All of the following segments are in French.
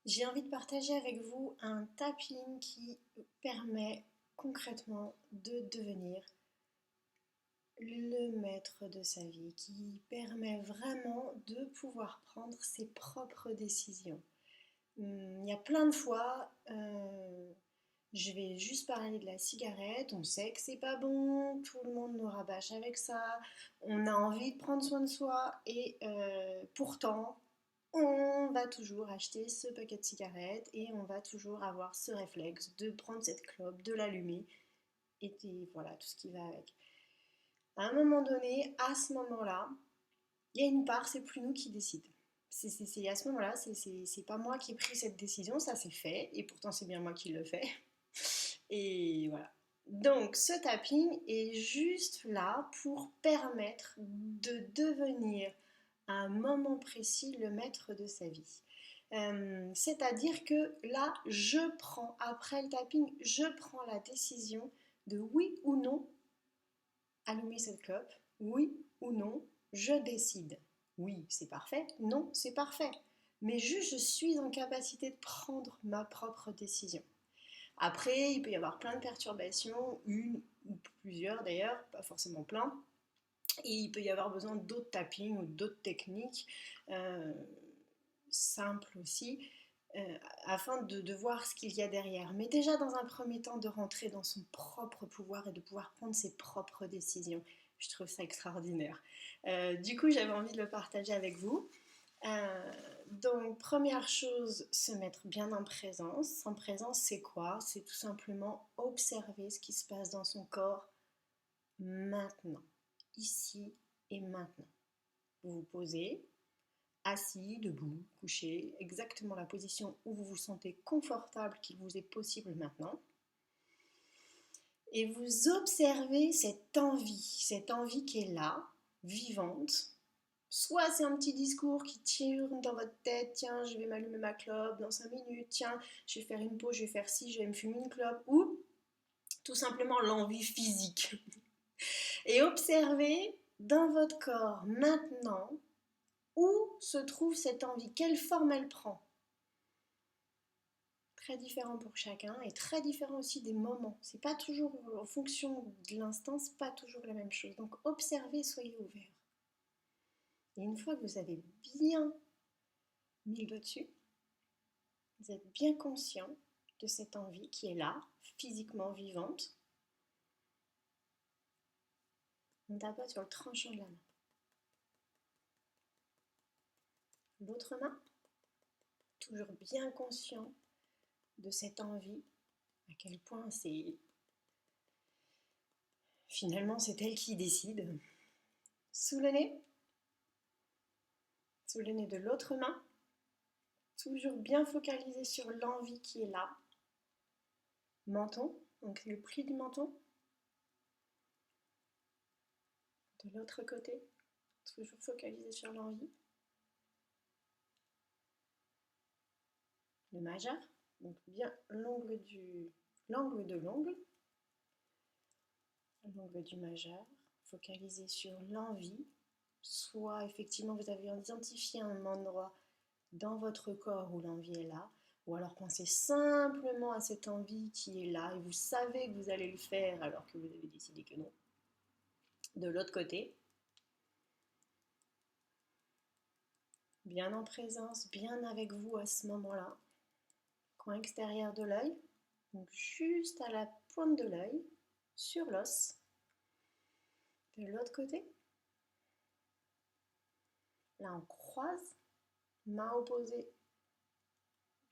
J'ai envie de partager avec vous un tapping qui permet concrètement de devenir le maître de sa vie, qui permet vraiment de pouvoir prendre ses propres décisions. Il y a plein de fois, je vais juste parler de la cigarette, on sait que c'est pas bon, tout le monde nous rabâche avec ça, on a envie de prendre soin de soi et pourtant on va toujours acheter ce paquet de cigarettes et on va toujours avoir ce réflexe de prendre cette clope, de l'allumer et voilà tout ce qui va avec. À un moment donné, à ce moment-là, il y a une part, c'est plus nous qui décide. C'est à ce moment-là, c'est pas moi qui ai pris cette décision, ça c'est fait, et pourtant c'est bien moi qui le fais. Et voilà. Donc ce tapping est juste là pour permettre de devenir à un moment précis le maître de sa vie. C'est-à-dire que là, je prends, après le tapping, je prends la décision de oui ou non allumer cette clope, oui ou non, je décide. Oui, c'est parfait, non, c'est parfait. Mais juste, je suis en capacité de prendre ma propre décision. Après, il peut y avoir plein de perturbations, une ou plusieurs d'ailleurs, pas forcément plein. Et il peut y avoir besoin d'autres tappings ou d'autres techniques euh, simples aussi, afin de voir ce qu'il y a derrière. Mais déjà, dans un premier temps, de rentrer dans son propre pouvoir et de pouvoir prendre ses propres décisions. Je trouve ça extraordinaire. Du coup, j'avais envie de le partager avec vous. Donc, première chose, se mettre bien en présence. En présence, c'est quoi? C'est tout simplement observer ce qui se passe dans son corps maintenant, ici et maintenant. Vous vous posez, assis, debout, couché, exactement la position où vous vous sentez confortable qu'il vous est possible maintenant. Et vous observez cette envie qui est là, vivante. Soit c'est un petit discours qui tire dans votre tête, tiens, je vais m'allumer ma clope dans 5 minutes, tiens, je vais faire une pause, je vais faire ci, je vais me fumer une clope, ou tout simplement l'envie physique. Et observez dans votre corps maintenant où se trouve cette envie, quelle forme elle prend. Très différent pour chacun et très différent aussi des moments. C'est pas toujours en fonction de l'instant, c'est pas toujours la même chose. Donc observez, soyez ouverts. Et une fois que vous avez bien mis le doigt dessus, vous êtes bien conscient de cette envie qui est là, physiquement vivante, on tapote sur le tranchant de la main. L'autre main, toujours bien conscient de cette envie, à quel point finalement c'est elle qui décide. Sous le nez de l'autre main, toujours bien focalisé sur l'envie qui est là. Menton, donc le pli du menton. De l'autre côté, toujours focalisé sur l'envie. Le majeur, donc bien l'angle de l'ongle, l'angle du majeur, focalisé sur l'envie. Soit effectivement vous avez identifié un endroit dans votre corps où l'envie est là, ou alors pensez simplement à cette envie qui est là et vous savez que vous allez le faire alors que vous avez décidé que non. De l'autre côté, bien en présence, bien avec vous à ce moment-là. Coin extérieur de l'œil, donc juste à la pointe de l'œil, sur l'os. De l'autre côté, là on croise, main opposée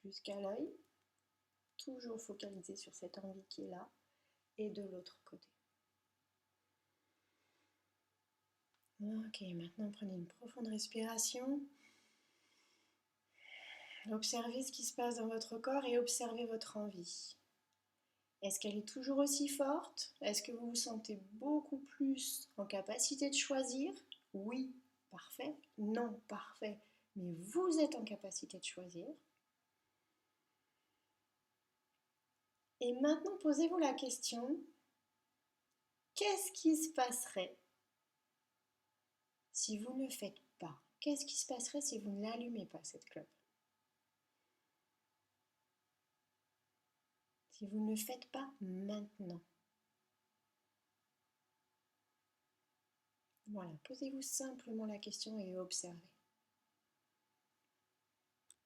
jusqu'à l'œil, toujours focalisé sur cette envie qui est là, et de l'autre côté. Ok, maintenant prenez une profonde respiration. Observez ce qui se passe dans votre corps et observez votre envie. Est-ce qu'elle est toujours aussi forte? Est-ce que vous vous sentez beaucoup plus en capacité de choisir? Oui, parfait. Non, parfait. Mais vous êtes en capacité de choisir. Et maintenant, posez-vous la question, qu'est-ce qui se passerait si vous ne le faites pas? Qu'est-ce qui se passerait si vous ne l'allumez pas, cette clope? si vous ne le faites pas maintenant? Voilà, posez-vous simplement la question et observez.